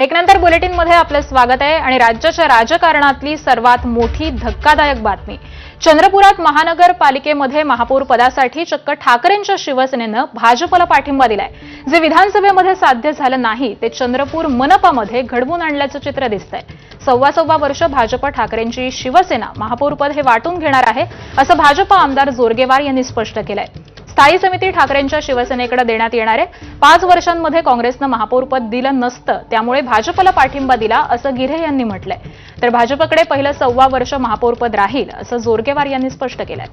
एक नंतर बुलेटिन मध्ये आपलं स्वागत आहे आणि राज्याच्या राजकारणातली सर्वात मोठी धक्कादायक बातमी। चंद्रपुरात महानगरपालिकेमध्ये महापौर पदासाठी चक्क ठाकरेंच्या शिवसेनेनं भाजपला पाठिंबा दिलाय। जे विधानसभेमध्ये साध्य झालं नाही ते चंद्रपूर मनपामध्ये घडवून आणल्याचं चित्र दिसतंय। सव्वा वर्ष भाजप ठाकरेंची शिवसेना महापौरपद हे वाटून घेणार आहे असं भाजप आमदार जोरगेवार यांनी स्पष्ट केलंय। स्थायी समिती ठाकरेंच्या शिवसेनेकडे देण्यात येणार आहे। 5 वर्षांमध्ये काँग्रेसनं महापौरपद दिलं नसतं, त्यामुळे भाजपला पाठिंबा दिला असं गिऱ्हे यांनी म्हटलंय। तर भाजपकडे पहिलं सव्वा वर्ष महापौरपद राहील असं जोरगेवार यांनी स्पष्ट केलंय।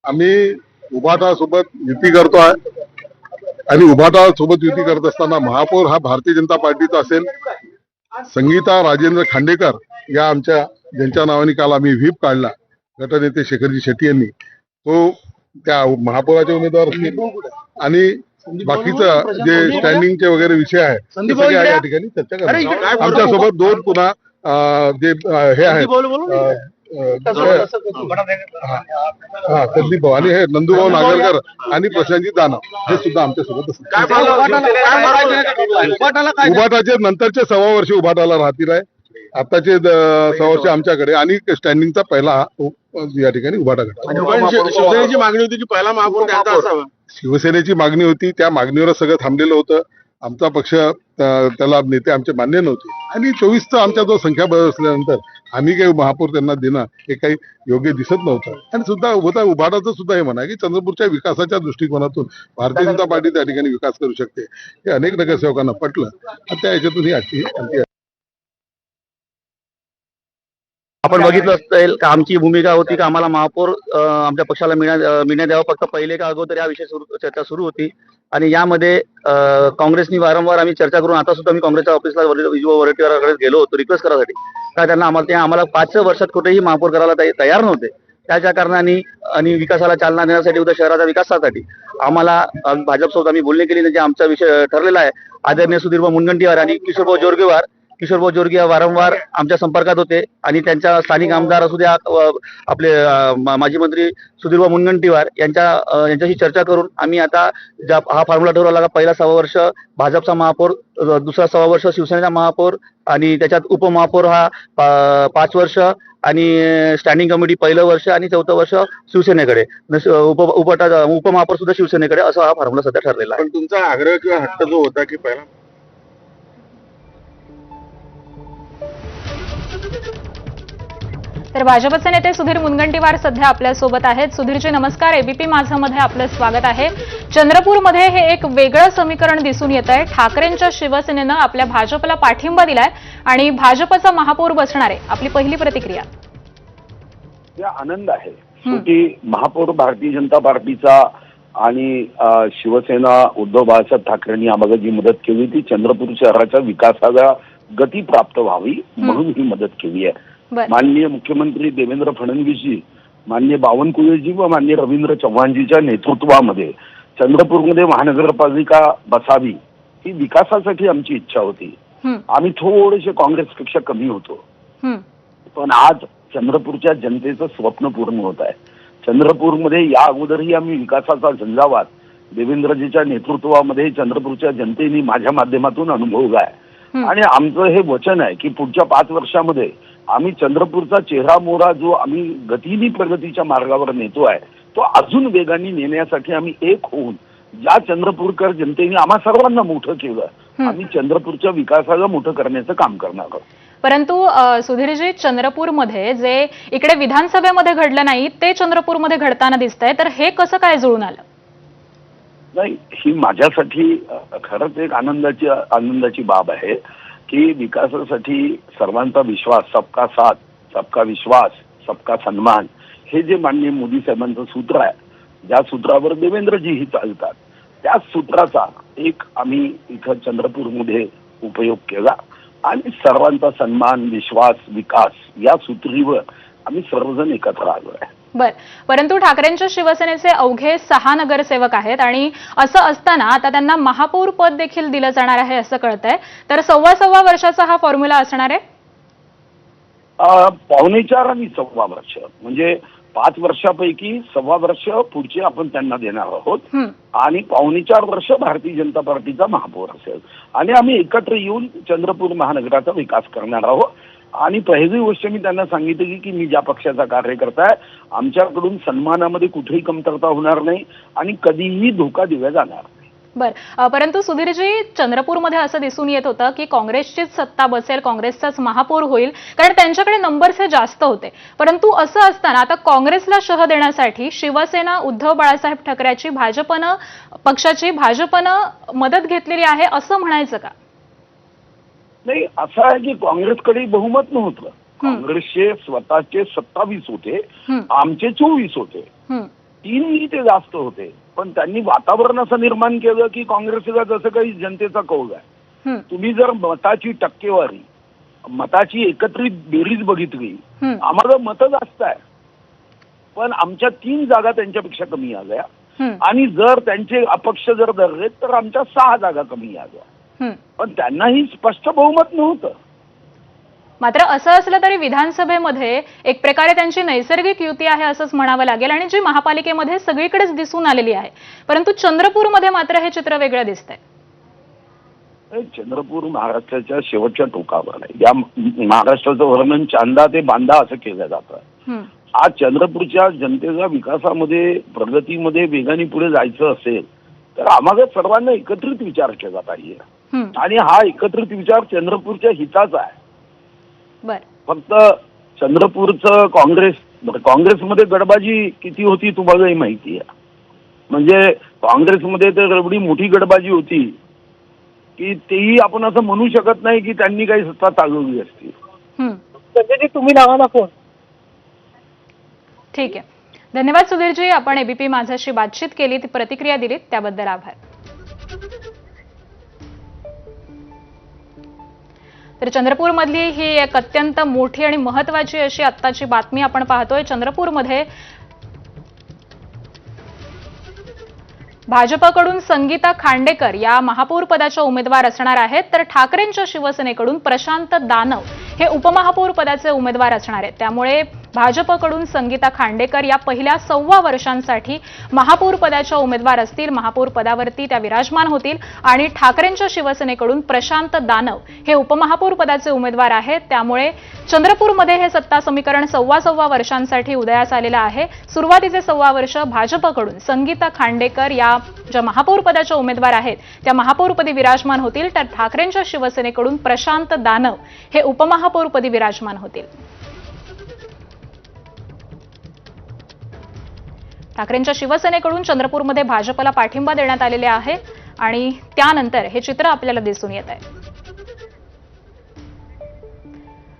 आम्ही उभाटा सोबत युती करतोय आणि उभाटा सोबत युती करत असताना महापौर हा भारतीय जनता पार्टीचा असेल। संगीता राजेंद्र खांडेकर या आमच्या ज्यांच्या नावाने काल आम्ही व्हीप काढला गटनेते शेखरजी शेट्टी यांनी, तो त्या महापौराचे उमेदवार असतील आणि बाकीचं जे स्टँडिंगचे वगैरे विषय आहे ते सगळे या ठिकाणी चर्चा करणार। आमच्या सोबत 2 पुन्हा जे हे आहेत संदीप भाऊ आणि हे नंदूभाऊ नागरकर आणि प्रशांतजी दानव हे सुद्धा आमच्या सोबत असतात। उभाटाचे नंतरचे सव्वा वर्ष उभाटाला राहतील आहे। आताचे सव्वा वर्ष आमच्याकडे आणि स्टँडिंगचा पहिला या ठिकाणी उभाटा गट। शिवसेनेची मागणी होती की पहिला महापौर त्यांचा असावा। शिवसेनेची मागणी होती, त्या मागणीवर सगळं थांबलेलं होतं। आमचा पक्ष त्याला नेते आमचे मान्य नव्हते आणि 24चा आमचा जो संख्याबळ असल्यानंतर आम्ही काही महापौर त्यांना देणं हे काही योग्य दिसत नव्हतं। आणि सुद्धा उभाटाचं सुद्धा हे म्हणा की चंद्रपूरच्या विकासाच्या दृष्टिकोनातून भारतीय जनता पार्टी त्या ठिकाणी विकास करू शकते हे अनेक नगरसेवकांना पटलं आणि त्या याच्यातून ही आजची आपण बघितलं असेल का आमची भूमिका होती की आम्हाला महापौर आमच्या पक्षाला मिळण्यात यावं। फक्त पहिले का अगोदर या विषय चर्चा सुरू होती आणि यामध्ये काँग्रेसनी वारंवार आम्ही चर्चा करून आता सुद्धा मी काँग्रेसच्या ऑफिसला विजू वडेट्टीवारांकडे गेलो होतो रिक्वेस्ट करायसाठी, का त्यांना आम्हाला 5 वर्षात कुठेही महापौर करायला तयार नव्हते। त्याच्या कारणाने आणि विकासाला चालना देण्यासाठी उद्या शहराच्या विकासासाठी आम्हाला भाजपसोबत आम्ही बोलणी केली, म्हणजे आमचा विषय ठरलेला आहे। आदरणीय सुधीरभाऊ मुनगंटीवार आणि किशोरभाऊ जोरगेवार वारंवार आमच्या संपर्कात होते आणि त्यांच्या स्थानिक आमदार असू द्या आपले माजी मंत्री सुधीरभाऊ मुनगंटीवार यांच्याशी चर्चा करून आम्ही आता हा फॉर्म्युला ठरवला का पहिला सव्वा वर्ष भाजपचा महापौर, दुसरा सव्वा वर्ष शिवसेनेचा महापौर आणि त्याच्यात उपमहापौर हा 5 वर्ष आणि स्टँडिंग कमिटी पहिलं वर्ष आणि 4थं वर्ष शिवसेनेकडे, उपमहापौर सुद्धा शिवसेनेकडे, असा हा फॉर्म्युला सध्या ठरलेला आहे। पण तुमचा आग्रह किंवा हट्ट जो होता की पहिला तर भाजपचे नेते सुधीर मुनगंटीवार सध्या आपल्या सोबत आहेत। सुधीरजी नमस्कार, एबीपी माझा मध्ये आपलं स्वागत आहे। चंद्रपूरमध्ये हे एक वेगळं समीकरण दिसून येत आहे। ठाकरेंच्या शिवसेनेनं आपल्या भाजपला पाठिंबा दिलाय आणि भाजपचा महापौर बसणार आहे। आपली पहिली प्रतिक्रिया? आनंद आहे शेवटी महापौर भारतीय जनता पार्टीचा आणि शिवसेना उद्धव बाळासाहेब ठाकरेंनी आम्हाला जी मदत केली ती चंद्रपूर शहराच्या विकासाला गती प्राप्त व्हावी म्हणून ही मदत केली आहे। माननीय मुख्यमंत्री देवेंद्र फडणवीसजी, माननीय बावनकुळेजी व माननीय रवींद्र चव्हाणजीच्या नेतृत्वामध्ये चंद्रपूरमध्ये महानगरपालिका बसावी ही विकासासाठी आमची इच्छा होती। आम्ही थोडेसे काँग्रेसपेक्षा कमी होतो, पण आज चंद्रपूरच्या जनतेचं स्वप्न पूर्ण होत आहे। चंद्रपूरमध्ये या अगोदरही आम्ही विकासाचा झंझावात देवेंद्रजीच्या नेतृत्वामध्ये चंद्रपूरच्या जनतेने माझ्या माध्यमातून अनुभवला आहे आणि आमचं हे वचन आहे की पुढच्या 5 वर्षामध्ये आम्ही चंद्रपूरचा चेहरा मोहरा जो आम्ही गतीने प्रगतीच्या मार्गावर नेतो आहे तो अजून वेगाने नेण्यासाठी आम्ही एक होऊन ज्या चंद्रपूरकर जनतेने आम्हा सर्वांना मोठं केलं आम्ही चंद्रपूरच्या विकासाला मोठं करण्याचं काम करणार आहोत। परंतु सुधीरजी, चंद्रपूरमध्ये जे इकडे विधानसभेमध्ये घडलं नाही ते चंद्रपूरमध्ये घडताना दिसतंय, तर हे कसं काय जुळून आलं? नाही, ही माझ्यासाठी खरंच एक आनंदाची बाब आहे की विकासासाठी सर्वांचा विश्वास, सबका साथ सबका विश्वास सबका सन्मान हे जे माननीय मोदी साहेबांचं सूत्र आहे, ज्या सूत्रावर देवेंद्रजीही चालतात, त्या सूत्राचा एक आम्ही इथं चंद्रपूरमध्ये उपयोग केला आणि सर्वांचा सन्मान, विश्वास, विकास या सूत्रीवर आम्ही सर्वजण एकत्र आलो आहे। परंतु ठाकरेंच्या शिवसेनेचे अवघे 6 नगरसेवक आहेत आणि असं असताना आता त्यांना महापौर पद देखील दिलं जाणार आहे असं कळतंय, तर सव्वा वर्षाचा हा फॉर्म्युला असणार आहे। 4.25 आणि 1.25 वर्ष, म्हणजे 5 वर्षापैकी 1.25 वर्ष पुढचे आपण त्यांना देणार आहोत आणि 4.25 वर्ष भारतीय जनता पार्टीचा महापौर असेल आणि आम्ही एकत्र येऊन चंद्रपूर महानगराचा विकास करणार आहोत. आणि पहिली गोष्ट मी त्यांना सांगितली की मी ज्या पक्षाचा कार्यकर्ता आहे, आमच्याकडून सन्मानामध्ये कुठेही कमतरता होणार नाही आणि कधीही धोका दिला जाणार नाही. परंतु सुधीरजी, चंद्रपूरमध्ये असं दिसून येत होतं की काँग्रेसचीच सत्ता बसेल, काँग्रेसचाच महापौर होईल, कारण त्यांच्याकडे नंबर्स हे जास्त होते. परंतु असं असताना आता काँग्रेसला शह देण्यासाठी शिवसेना उद्धव बाळासाहेब ठाकरेची भाजपनं मदत घेतलेली आहे असं म्हणायचं का? नाही, असं आहे की काँग्रेसकडे बहुमत नव्हतं. काँग्रेसचे स्वतःचे 27 होते, आमचे 24 होते, 3 ते जास्त होते. पण त्यांनी वातावरण असं निर्माण केलं की काँग्रेसला जसं काही जनतेचा कौल आहे. तुम्ही जर मताची टक्केवारी, मताची एकत्रित बेरीज बघितली, आम्हाला मतं जास्त आहे, पण आमच्या 3 जागा त्यांच्यापेक्षा कमी आल्या आणि जर त्यांचे अपक्ष जर धरले तर आमच्या 6 जागा कमी आल्या. पण त्यांनाही स्पष्ट बहुमत नव्हतं. मात्र असं असलं तरी विधानसभेमध्ये एक प्रकारे त्यांची नैसर्गिक युती आहे असंच म्हणावं लागेल आणि जी महापालिकेमध्ये सगळीकडेच दिसून आलेली आहे. परंतु चंद्रपूरमध्ये मात्र हे चित्र वेगळं दिसतंय. चंद्रपूर महाराष्ट्राच्या शेवटच्या टोकावर आहे. या महाराष्ट्राचं वर्णन चांदा ते बांधा असं केलं जातं. आज चंद्रपूरच्या जनतेच्या विकासामध्ये, प्रगतीमध्ये वेगाने पुढे जायचं असेल तर आम्हाला सर्वांना एकत्रित विचार केला पाहिजे आणि हा एकत्रित विचार चंद्रपूरच्या हिताचा आहे. फक्त चंद्रपूरचं काँग्रेसमध्ये गडबाजी किती होती तुम्हालाही माहिती आहे. म्हणजे काँग्रेसमध्ये तर एवढी मोठी गडबाजी होती की तेही आपण असं म्हणू शकत नाही की त्यांनी काही सत्ता चालवली असती. तुम्ही लावा ना फोन. ठीक आहे, धन्यवाद सुधीरजी. आपण एबीपी माझाशी बातचीत केली, ती प्रतिक्रिया दिलीत त्याबद्दल आभार. तर चंद्रपूरमधली ही एक अत्यंत मोठी आणि महत्त्वाची अशी आत्ताची बातमी आपण पाहतोय. चंद्रपूरमध्ये भाजपकडून संगीता खांडेकर या महापौर पदाच्या उमेदवार असणार आहेत, तर ठाकरेंच्या शिवसेनेकडून प्रशांत दानव हे उपमहापौर पदाचे उमेदवार असणार आहेत. त्यामुळे भाजपकडून संगीता खांडेकर या पहिल्या 1.25 वर्षांसाठी महापौर पदाच्या उमेदवार असतील, महापौर पदावरती त्या विराजमान होतील आणि ठाकरेंच्या शिवसेनेकडून प्रशांत दानव हे उपमहापौर पदाचे उमेदवार आहेत. त्यामुळे चंद्रपूरमध्ये हे सत्ता समीकरण 1.25 वर्षांसाठी उदयास आलेलं आहे. सुरुवातीचे 1.25 वर्ष भाजपकडून संगीता खांडेकर या ज्या महापौर पदाच्या उमेदवार आहेत त्या महापौरपदी विराजमान होतील, तर ठाकरेंच्या शिवसेनेकडून प्रशांत दानव हे उपमहापौरपदी विराजमान होतील. ठाकरेंच्या शिवसेनेकडून चंद्रपूरमध्ये भाजपला पाठिंबा देण्यात आलेले आहे आणि त्यानंतर हे चित्र आपल्याला दिसून येत आहे.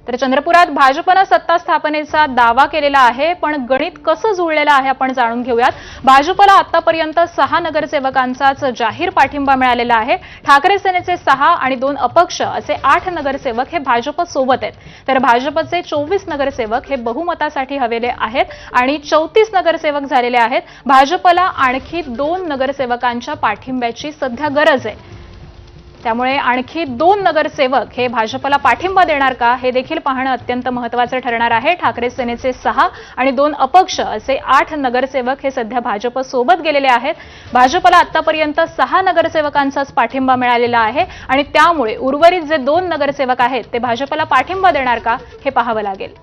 तर चंद्रपुरात भाजपनं सत्ता स्थापनेचा दावा केलेला आहे, पण गणित कसं जुळलेलं आहे आपण जाणून घेऊयात. भाजपला आतापर्यंत 6 नगरसेवकांचाच जाहीर पाठिंबा मिळालेला आहे. ठाकरे सेनेचे 6 आणि 2 अपक्ष असे 8 नगरसेवक हे भाजप सोबत आहेत, तर भाजपचे 24 नगरसेवक हे बहुमतासाठी हवेले आहेत आणि 34 नगरसेवक झालेले आहेत. भाजपला आणखी 2 नगरसेवकांच्या पाठिंब्याची सध्या गरज आहे. त्यामुळे आणखी 2 नगरसेवक हे भाजपला पाठिंबा देणार का हे देखील पाहणं अत्यंत महत्त्वाचं ठरणार आहे. ठाकरे सेनेचे 6 आणि 2 अपक्ष असे 8 नगरसेवक हे सध्या भाजप सोबत गेलेले आहेत. भाजपला आतापर्यंत 6 नगरसेवकांचाच पाठिंबा मिळालेला आहे आणि त्यामुळे उर्वरित जे 2 नगरसेवक आहेत ते भाजपला पाठिंबा देणार का हे पाहावं लागेल.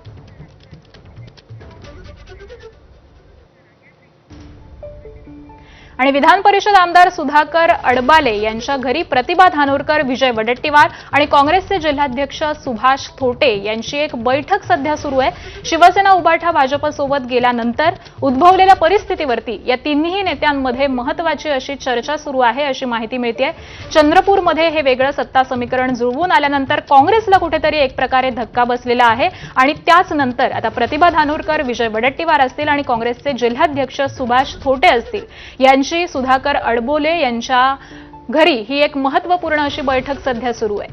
आणि विधान परिषद आमदार सुधाकर अडबाले यांच्या घरी प्रतिभा धानोरकर, विजय वडेट्टीवार आणि काँग्रेसचे जिल्हाध्यक्ष सुभाष थोटे यांची एक बैठक सध्या सुरू आहे. शिवसेना उभाठा भाजपसोबत गेल्यानंतर उद्भवलेल्या परिस्थितीवरती या तिन्ही नेत्यांमध्ये महत्त्वाची अशी चर्चा सुरू आहे अशी माहिती मिळते. चंद्रपूरमध्ये हे वेगळं सत्ता समीकरण जुळवून आल्यानंतर काँग्रेसला कुठेतरी एक प्रकारे धक्का बसलेला आहे आणि त्याच नंतर आता प्रतिभा धानोरकर, विजय वडेट्टीवार असतील आणि काँग्रेसचे जिल्हाध्यक्ष सुभाष थोटे असतील यांची सुधाकर अडबोले यांच्या घरी ही एक महत्त्वपूर्ण अशी बैठक सध्या सुरू आहे.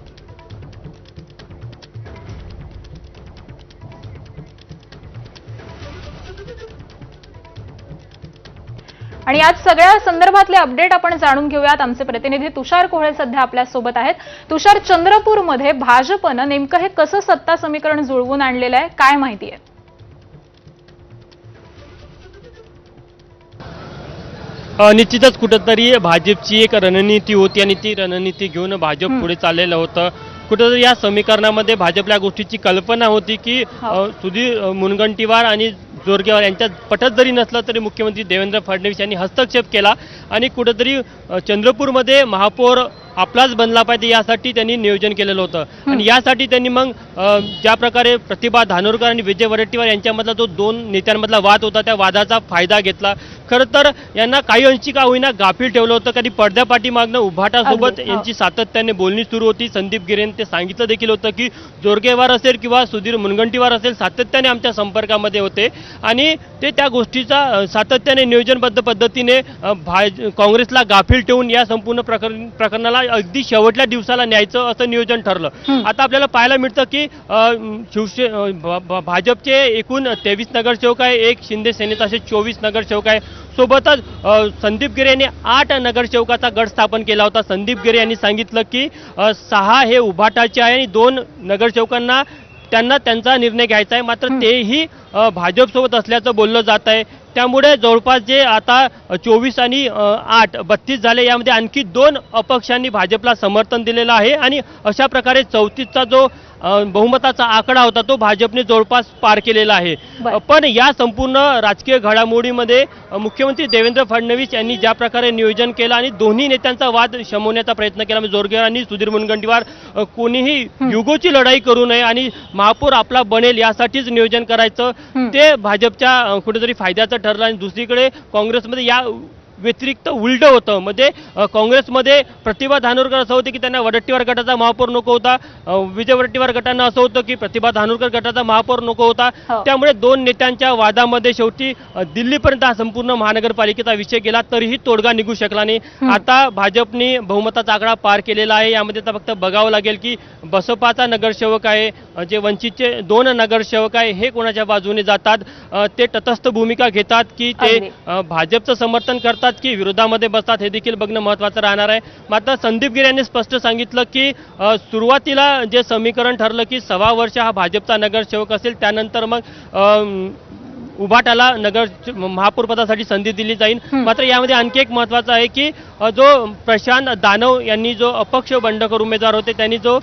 आणि याच सगळ्या संदर्भातले अपडेट आपण जाणून घेऊयात. आमचे प्रतिनिधी तुषार कोहळे सध्या आपल्या सोबत आहेत. तुषार, चंद्रपूरमध्ये भाजपनं नेमकं हे कसं सत्ता समीकरण जुळवून आणलेलं आहे, काय माहिती आहे? निश्चितच कुठंतरी भाजपची एक रणनीती होती आणि ती रणनीती घेऊन भाजप पुढे चाललेलं होतं. कुठंतरी या समीकरणामध्ये भाजपला या गोष्टीची कल्पना होती की सुधीर मुनगंटीवार आणि जोरगेवार यांच्यात पटत जरी नसलं तरी मुख्यमंत्री देवेंद्र फडणवीस यांनी हस्तक्षेप केला आणि कुठंतरी चंद्रपूरमध्ये महापौर आपलाच बनला पाहिजे यासाठी त्यांनी नियोजन केलेलं होतं. आणि यासाठी त्यांनी मग ज्या प्रकारे प्रतिभा धानोरकर आणि विजय वडेट्टीवार यांच्यामधला जो दोन नेत्यांमधला वाद होता त्या वादाचा फायदा घेतला. खरं तर यांना काही अंशी का होईना गाफील ठेवलं होतं. कधी पडद्यापाठीमागनं उभाटासोबत यांची सातत्याने बोलणी सुरू होती. संदीप गिरेन ते सांगितलं देखील होतं की जोरगेवार असेल किंवा सुधीर मुनगंटीवार असेल सातत्याने आमच्या संपर्कामध्ये होते आणि ते त्या गोष्टीचा सातत्याने नियोजनबद्ध पद्धतीने काँग्रेसला गाफील ठेवून या संपूर्ण प्रकरणाला अगदी शेवटल्या दिवसाला न्यायचं असं नियोजन ठरलं. आता आपल्याला पाहायला मिळतं की भाजपचे एकूण 23 नगरसेवक आहे, एक शिंदे सेनेचा असे 24 नगरसेवक आहे. सोबतच संदीप गिरे यांनी 8 नगरसेवकाचा गट स्थापन केला होता. संदीप गिरे यांनी सांगितलं की 6 हे उभाटाचे आहे आणि 2 नगरसेवकांना त्यांचा निर्णय घ्यायचा आहे. मात्र तेही भाजपसोबत असल्याचं बोललं जात आहे. त्यामुळे जवळपास जे आता 24 आणि 8 32 झाले, यामध्ये आणखी 2 अपक्षांनी भाजपला समर्थन दिलेलं आहे आणि अशा प्रकारे 34चा जो बहुमताचा आकडा होता तो भाजपने जवळपास पार केलेला आहे. पण या संपूर्ण राजकीय घडामोडीमध्ये मुख्यमंत्री देवेंद्र फडणवीस यांनी ज्या प्रकारे नियोजन केलं आणि दोन्ही नेत्यांचा वाद शमवण्याचा प्रयत्न केला. म्हणजे जोरगेवार आणि सुधीर मुनगंटीवार कोणीही युगोची लढाई करू नये आणि महापौर आपला बनेल यासाठीच नियोजन करायचं, ते भाजपच्या कुठेतरी फायद्याचं ठरलं. आणि दुसरीकडे काँग्रेसमध्ये या व्यतिरिक्त उलट होतं. म्हणजे काँग्रेसमध्ये प्रतिभा धानोरकर असं होतं की त्यांना वडेट्टीवार गटाचा महापौर नको होता, विजय वडेट्टीवार गटांना असं होतं की प्रतिभा धानोरकर गटाचा महापौर नको होता. त्यामुळे 2 नेत्यांच्या वादामध्ये शेवटी दिल्लीपर्यंत हा संपूर्ण महानगरपालिकेचा विषय गेला तरीही तोडगा निघू शकला नाही. आता भाजपने बहुमताचा आकडा पार केलेला आहे. यामध्ये आता फक्त बघावं लागेल की बसपाचा नगरसेवक आहे, जे वंचितचे 2 नगरसेवक आहे, हे कोणाच्या बाजूने जातात, ते तटस्थ भूमिका घेतात की ते भाजपचं समर्थन करतात की विरोधामध्ये बसतात, हे देखील बघणं महत्त्वाचं राहणार आहे. मात्र संदीप गिरे यांनी स्पष्ट सांगितलं की सुरुवातीला जे समीकरण ठरलं की 6 वर्ष हा भाजपचा नगरसेवक असेल, त्यानंतर मग उभाटाला महापौर पदासाठी संधी दिली जाईल. मात्र यामध्ये आणखी एक महत्त्वाचं आहे की जो प्रशांत दानव यांनी जो अपक्ष बंडखोर उमेदवार होते त्यांनी जो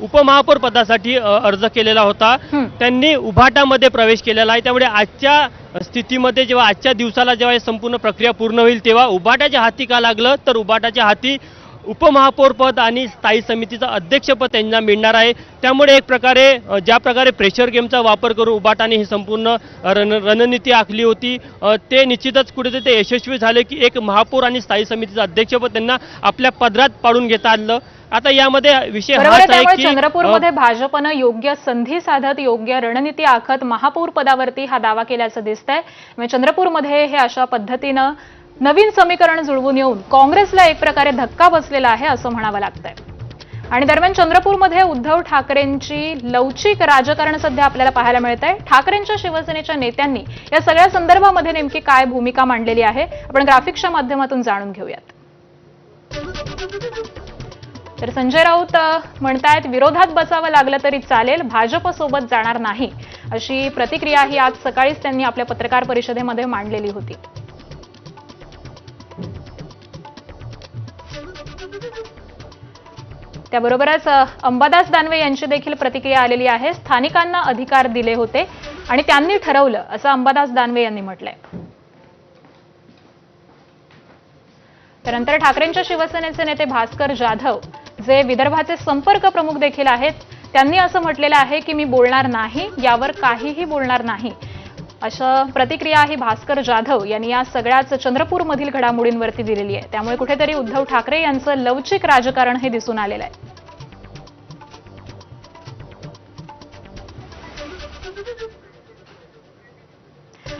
उपमहापौर पदासाठी अर्ज केलेला होता, त्यांनी उभाटामध्ये प्रवेश केलेला आहे. त्यामुळे आजच्या स्थितीमध्ये जेव्हा आजच्या दिवसाला जेव्हा ही संपूर्ण प्रक्रिया पूर्ण होईल तेव्हा उभाटाच्या हाती का लागलं तर उभाटाच्या हाती उपमहापौर पद आणि स्थायी समितीचं अध्यक्षपद त्यांना मिळणार आहे. त्यामुळे एक प्रकारे ज्या प्रकारे प्रेशर गेमचा वापर करून उभाटाने ही संपूर्ण रणनीती आखली होती, ते निश्चितच कुठेतरी ते यशस्वी झाले की एक महापौर आणि स्थायी समितीचं अध्यक्षपद त्यांना आपल्या पदरात पाडून घेता आलं. आता यामध्ये विषय हाच आहे की चंद्रपूरमध्ये भाजपनं योग्य संधी साधत योग्य रणनीती आखत महापौर पदावरती हा दावा केल्याचं दिसतंय. म्हणजे चंद्रपूरमध्ये हे अशा पद्धतीनं नवीन समीकरण जुळवून येऊन काँग्रेसला एक प्रकारे धक्का बसलेला आहे असं म्हणावं लागतंय. आणि दरम्यान चंद्रपूरमध्ये उद्धव ठाकरेंची लवचिक राजकारण सध्या आपल्याला पाहायला मिळतंय. ठाकरेंच्या शिवसेनेच्या नेत्यांनी या सगळ्या संदर्भामध्ये नेमकी काय भूमिका मांडलेली आहे आपण ग्राफिक्सच्या माध्यमातून जाणून घेऊयात. तर संजय राऊत म्हणतायत विरोधात बसावं लागलं तरी चालेल, भाजपसोबत जाणार नाही, अशी प्रतिक्रिया ही आज सकाळीच त्यांनी आपल्या पत्रकार परिषदेमध्ये मांडलेली होती. त्याबरोबरच अंबादास दानवे यांची देखील प्रतिक्रिया आलेली आहे. स्थानिकांना अधिकार दिले होते आणि त्यांनी ठरवलं असं अंबादास दानवे यांनी म्हटलंय. त्यानंतर ठाकरेंच्या शिवसेनेचे नेते भास्कर जाधव जे विदर्भाचे संपर्क प्रमुख देखील आहेत, त्यांनी असं म्हटलेलं आहे की मी बोलणार नाही, यावर काहीही बोलणार नाही, अशा प्रतिक्रिया ही भास्कर जाधव यांनी या सगळ्याच चंद्रपूरमधील घडामोडींवरती दिलेली आहे. त्यामुळे कुठेतरी उद्धव ठाकरे यांचं लवचिक राजकारण हे दिसून आलेलं आहे.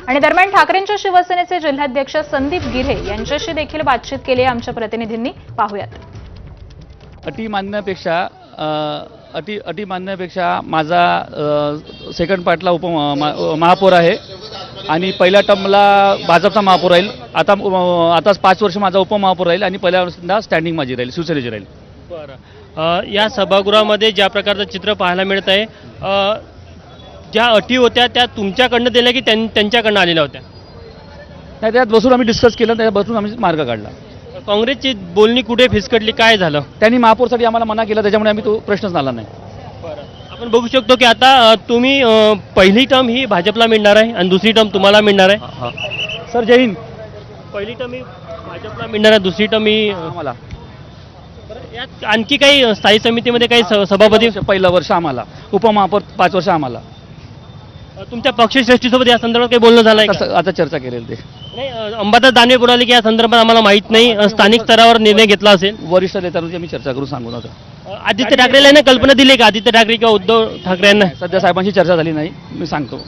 आणि दरम्यान ठाकरेंच्या शिवसेनेचे जिल्हाध्यक्ष संदीप गिरे यांच्याशी देखील बातचीत केली आहे आमच्या प्रतिनिधींनी. पाहूयात. अटी मानण्यापेक्षा माझा सेकंड पार्टला महापौर आहे आणि पहिल्या टर्मला भाजपचा महापौर राहील. आताच 5 वर्ष माझा उपमहापौर राहील आणि पहिल्यांदा स्टँडिंग माझी राहील, शिवसेनेची राहील. बरं, या सभागृहामध्ये ज्या प्रकारचं चित्र पाहायला मिळत आहे, ज्या अटी होत्या त्या तुमच्याकडनं दिल्या की त्यांच्याकडनं आलेल्या होत्या? नाही, त्यात बसून आम्ही डिस्कस केलं, त्यात बसून आम्ही मार्ग काढला. काँग्रेसची बोलणी कुठे फिसकटली, काय झालं? त्यांनी महापौरसाठी आम्हाला मना केला, त्याच्यामुळे आम्ही तो प्रश्नच आला नाही. आपण बघू शकतो की आता तुम्ही पहिली टर्म ही भाजपला मिळणार आहे आणि दुसरी टर्म तुम्हाला मिळणार आहे. सर, जय हिंद. पहिली टर्म ही भाजपला मिळणार आहे, दुसरी टर्म ही आम्हाला यात आणखी काही स्थायी समितीमध्ये काही सभापती? पहिलं वर्ष आम्हाला, उपमहापौर 5 वर्ष आम्हाला. तुमच्या पक्षश्रेष्ठीसोबत या संदर्भात काही बोलणं झालंय का? आता चर्चा केलेली ते नाही, अंबादास दानवे बोलाले की या संदर्भात आम्हाला माहित नाही, स्थानिक स्तरावर निर्णय घेतला असेल. वरिष्ठ नेत्यांची आम्ही चर्चा करून सांगून आता. आदित्य ठाकरेला यांना कल्पना दिली का, आदित्य ठाकरे किंवा उद्धव ठाकरे यांना? सध्या साहेबांशी चर्चा झाली नाही, मी सांगतो.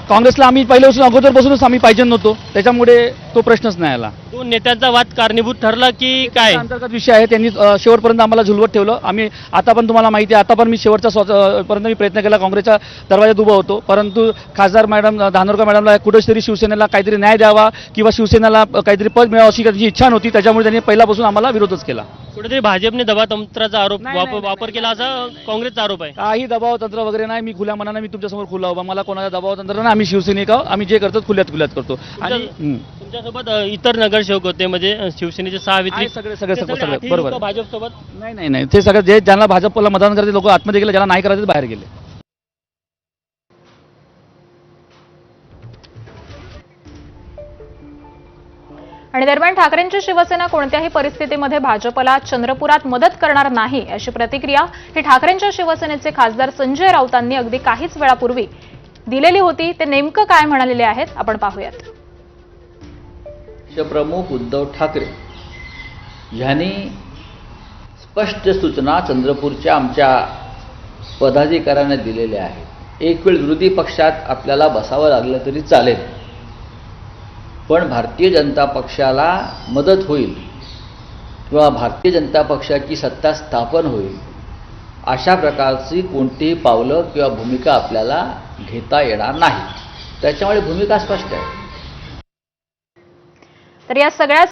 काँग्रेसला आम्ही पहिल्यापासून अगोदरपासूनच आम्ही पाहिजे नव्हतो, त्याच्यामुळे तो प्रश्नच नाही आला. दोन नेत्यांचा वाद कारणीभूत ठरला की काय? अंतर्गत विषय आहे, त्यांनी शेवटपर्यंत आम्हाला झुलवत ठेवलं. आम्ही आता पण तुम्हाला माहिती आहे, आता पण मी शेवटचा पर्यंत मी प्रयत्न केला, काँग्रेसच्या दरवाजात उभा होतो, परंतु खासदार मॅडम धानोरकर मॅडमला कुठेतरी शिवसेनेला काहीतरी न्याय द्यावा किंवा शिवसेनेला काहीतरी पद मिळावं अशी त्यांची इच्छा नव्हती, त्याच्यामुळे त्यांनी पहिल्यापासून आम्हाला विरोधच केला. कुठेतरी भाजपने दबावतंत्राचा आरोप नाही, नाही, वापर केला असा काँग्रेसचा आरोप आहे. काही दबाव तंत्र वगैरे नाही, मी खुल्या मनाने मी तुमच्यासमोर खुला उभा, मला कोणाचा दबाव तंत्र नाही. आम्ही शिवसैनिक आहोत, आम्ही जे करतो खुल्यात करतो. आणि तुमच्यासोबत इतर नगरसेवक होते, म्हणजे शिवसेनेचे 6 व्यतिरिक्त सगळे बरोबर. भाजपसोबत? नाही, ते सगळे जे ज्यांना भाजपला मतदान करायचे लोक आतमध्ये गेले, ज्यांना नाही करायचे बाहेर गेले. आणि दरम्यान ठाकरेंची शिवसेना कोणत्याही परिस्थितीमध्ये भाजपला चंद्रपुरात मदत करणार नाही, अशी प्रतिक्रिया ही ठाकरेंच्या शिवसेनेचे खासदार संजय राऊतांनी अगदी काहीच वेळापूर्वी दिलेली होती. ते नेमकं काय म्हणालेले आहेत आपण पाहूयात. पक्षप्रमुख उद्धव ठाकरे यांनी स्पष्ट सूचना चंद्रपूरच्या आमच्या पदाधिकाऱ्यांना दिलेल्या आहेत. एक वेळ विरोधी पक्षात आपल्याला बसावं लागलं तरी चालेल, पण भारतीय जनता पक्षाला मदत होईल किंवा भारतीय जनता पक्षाची सत्ता स्थापन होईल अशा प्रकारची कोणतीही पावलं किंवा भूमिका आपल्याला घेता येणार नाही. त्याच्यामुळे भूमिका स्पष्ट आहे. तर या सगळ्या